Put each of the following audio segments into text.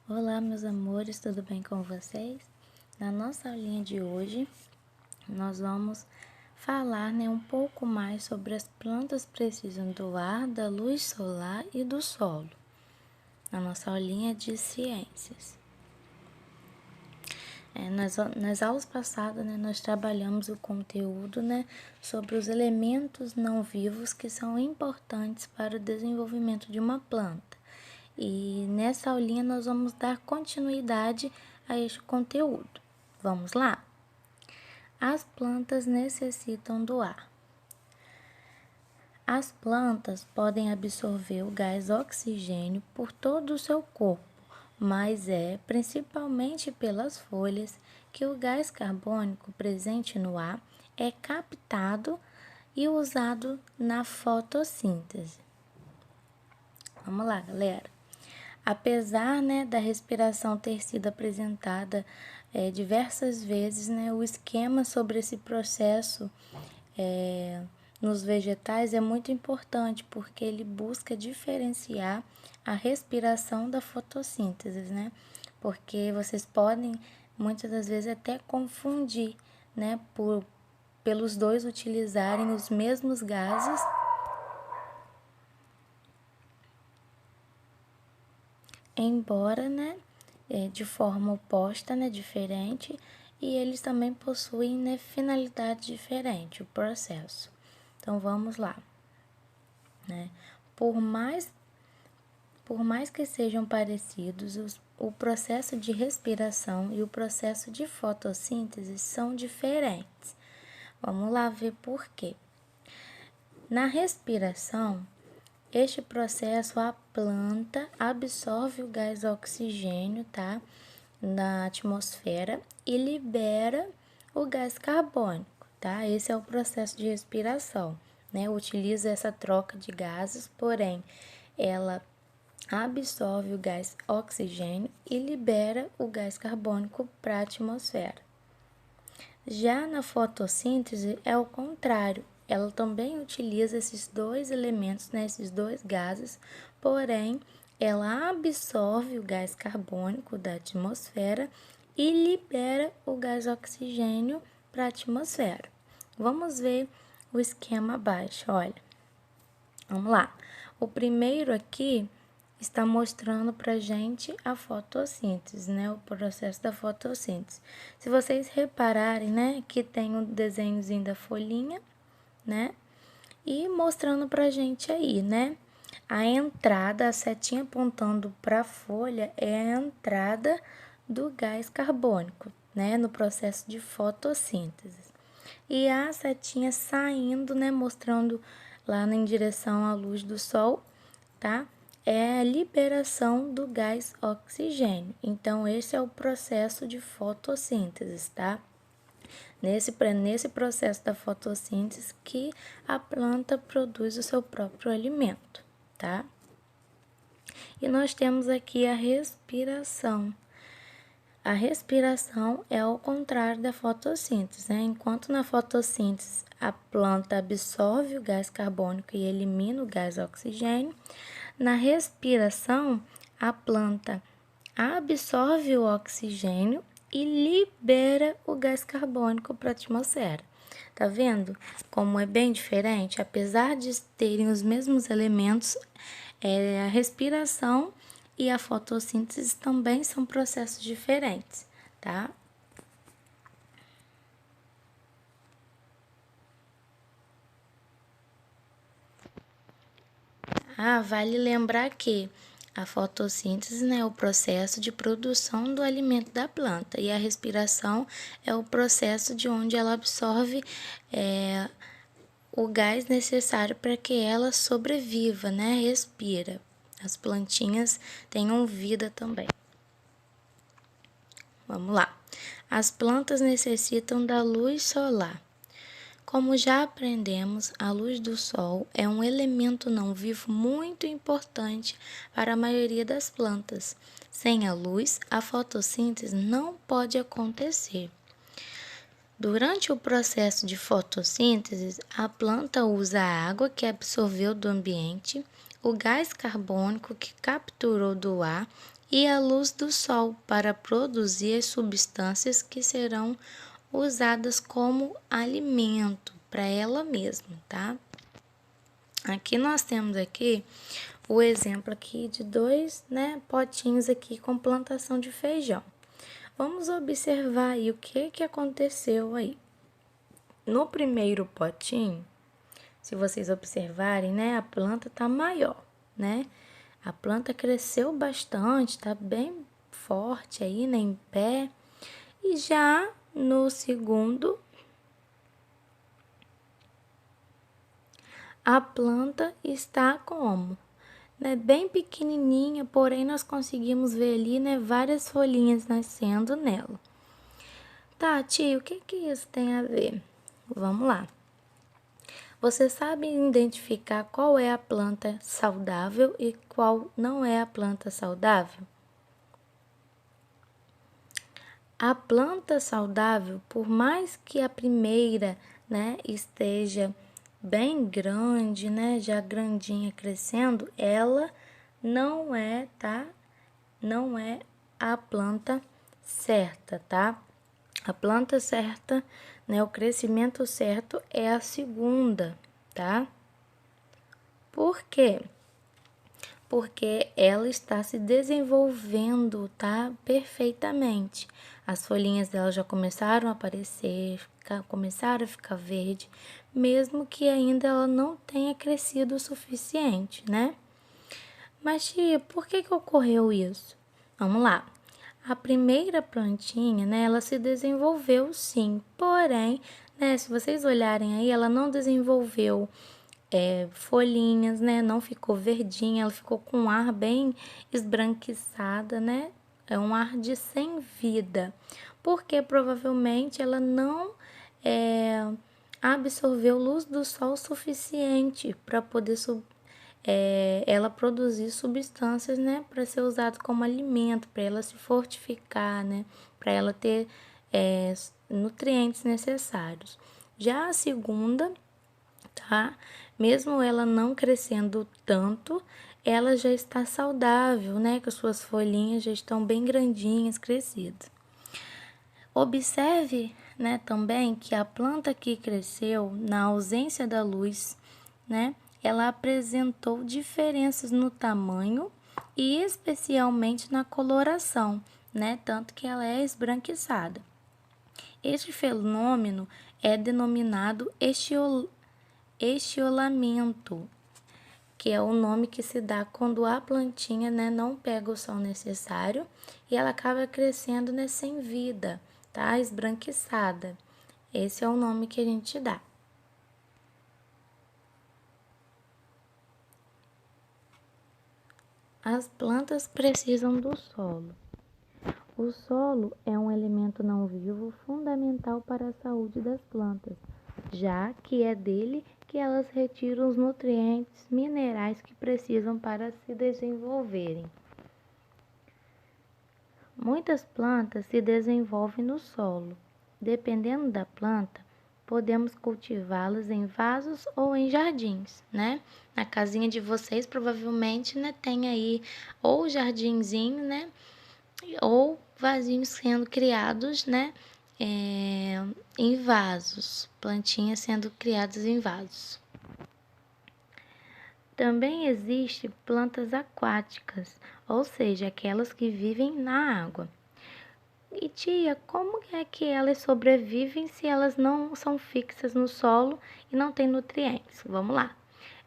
Olá, meus amores, tudo bem com vocês? Na nossa aulinha de hoje, nós vamos falar um pouco mais sobre as plantas precisam do ar, da luz solar e do solo. Na nossa aulinha de ciências. Nas aulas passadas, nós trabalhamos o conteúdo sobre os elementos não vivos que são importantes para o desenvolvimento de uma planta. E nessa aulinha nós vamos dar continuidade a este conteúdo. Vamos lá? As plantas necessitam do ar. As plantas podem absorver o gás oxigênio por todo o seu corpo, mas é principalmente pelas folhas que o gás carbônico presente no ar é captado e usado na fotossíntese. Vamos lá, galera. Apesar da respiração ter sido apresentada diversas vezes, o esquema sobre esse processo nos vegetais é muito importante, porque ele busca diferenciar a respiração da fotossíntese, porque vocês podem, muitas das vezes, até confundir, pelos dois utilizarem os mesmos gases, embora, de forma oposta, diferente, e eles também possuem, finalidade diferente, o processo. Então, vamos lá, Por mais que sejam parecidos, o processo de respiração e o processo de fotossíntese são diferentes. Vamos lá ver por quê. Na respiração, este processo, a planta absorve o gás oxigênio, na atmosfera e libera o gás carbônico, Esse é o processo de respiração, Utiliza essa troca de gases, porém, ela absorve o gás oxigênio e libera o gás carbônico para a atmosfera. Já na fotossíntese é o contrário, ela também utiliza esses dois elementos, esses dois gases, porém ela absorve o gás carbônico da atmosfera e libera o gás oxigênio para a atmosfera. Vamos ver o esquema abaixo, olha. Vamos lá. O primeiro aqui está mostrando para gente a fotossíntese, o processo da fotossíntese. Se vocês repararem, que tem um desenhozinho da folhinha, e mostrando para gente aí, a entrada, a setinha apontando para a folha é a entrada do gás carbônico, no processo de fotossíntese. E a setinha saindo, mostrando lá em direção à luz do sol, é a liberação do gás oxigênio. Então, esse é o processo de fotossíntese, Nesse processo da fotossíntese que a planta produz o seu próprio alimento, E nós temos aqui a respiração. A respiração é ao contrário da fotossíntese, Enquanto na fotossíntese a planta absorve o gás carbônico e elimina o gás oxigênio, na respiração a planta absorve o oxigênio e libera o gás carbônico para a atmosfera. Tá vendo como é bem diferente? Apesar de terem os mesmos elementos, a respiração e a fotossíntese também são processos diferentes, Vale lembrar que a fotossíntese é o processo de produção do alimento da planta e a respiração é o processo de onde ela absorve o gás necessário para que ela sobreviva, respira. As plantinhas tenham vida também. Vamos lá. As plantas necessitam da luz solar. Como já aprendemos, a luz do sol é um elemento não vivo muito importante para a maioria das plantas. Sem a luz, a fotossíntese não pode acontecer. Durante o processo de fotossíntese, a planta usa a água que absorveu do ambiente, o gás carbônico que capturou do ar e a luz do sol para produzir as substâncias que serão usadas como alimento para ela mesma, tá? Aqui nós temos aqui o exemplo aqui de dois, né, potinhos aqui com plantação de feijão. Vamos observar aí o que aconteceu aí. No primeiro potinho, se vocês observarem, né, a planta tá maior, né? A planta cresceu bastante, tá bem forte aí, né, em pé. E já no segundo, a planta está como? Né, bem pequenininha, porém nós conseguimos ver ali, né, várias folhinhas nascendo nela. Tá, tio, o que isso tem a ver? Vamos lá. Você sabe identificar qual é a planta saudável e qual não é a planta saudável? A planta saudável, por mais que a primeira, né, esteja bem grande, né, já grandinha crescendo, ela não é, tá? Não é a planta certa, tá? A planta certa, né, o crescimento certo é a segunda, tá? Por quê? Porque ela está se desenvolvendo, tá? Perfeitamente. As folhinhas dela já começaram a aparecer, começaram a ficar verde, mesmo que ainda ela não tenha crescido o suficiente, né? Mas, tia, por que ocorreu isso? Vamos lá. A primeira plantinha, né, ela se desenvolveu sim, porém, né, se vocês olharem aí, ela não desenvolveu folhinhas, né, não ficou verdinha, ela ficou com um ar bem esbranquiçada, né, é um ar de sem vida, porque provavelmente ela não absorveu luz do sol suficiente para poder ela produzir substâncias, né, para ser usado como alimento, para ela se fortificar, né, para ela ter nutrientes necessários. Já a segunda, tá? Mesmo ela não crescendo tanto, ela já está saudável, né, que as suas folhinhas já estão bem grandinhas, crescidas. Observe, né, também que a planta que cresceu na ausência da luz, né, ela apresentou diferenças no tamanho e especialmente na coloração, né, tanto que ela é esbranquiçada. Este fenômeno é denominado estiolamento, que é o nome que se dá quando a plantinha, né, não pega o sol necessário e ela acaba crescendo, né, sem vida, tá? Esbranquiçada. Esse é o nome que a gente dá. As plantas precisam do solo. O solo é um elemento não vivo fundamental para a saúde das plantas, já que é dele que elas retiram os nutrientes minerais que precisam para se desenvolverem. Muitas plantas se desenvolvem no solo. Dependendo da planta, podemos cultivá-las em vasos ou em jardins, né? Na casinha de vocês, provavelmente, né, tem aí ou jardinzinho, né, ou vasinhos sendo criados, né, em vasos, plantinhas sendo criadas em vasos. Também existem plantas aquáticas, ou seja, aquelas que vivem na água. E tia, como é que elas sobrevivem se elas não são fixas no solo e não têm nutrientes? Vamos lá.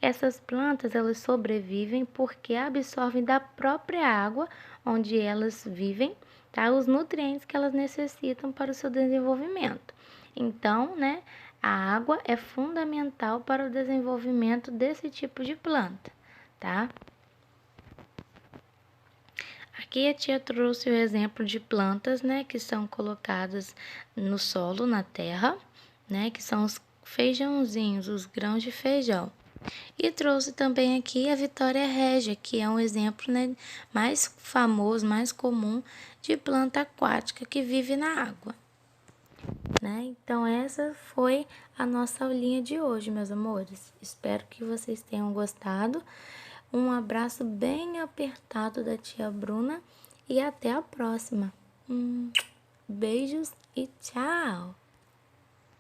Essas plantas, elas sobrevivem porque absorvem da própria água onde elas vivem, tá? Os nutrientes que elas necessitam para o seu desenvolvimento. Então, né, a água é fundamental para o desenvolvimento desse tipo de planta, tá? Aqui a tia trouxe o exemplo de plantas, né, que são colocadas no solo, na terra, né, que são os feijãozinhos, os grãos de feijão. E trouxe também aqui a Vitória Régia, que é um exemplo, né, mais famoso, mais comum de planta aquática que vive na água. Né? Então, essa foi a nossa aulinha de hoje, meus amores. Espero que vocês tenham gostado. Um abraço bem apertado da tia Bruna e até a próxima. Beijos e tchau!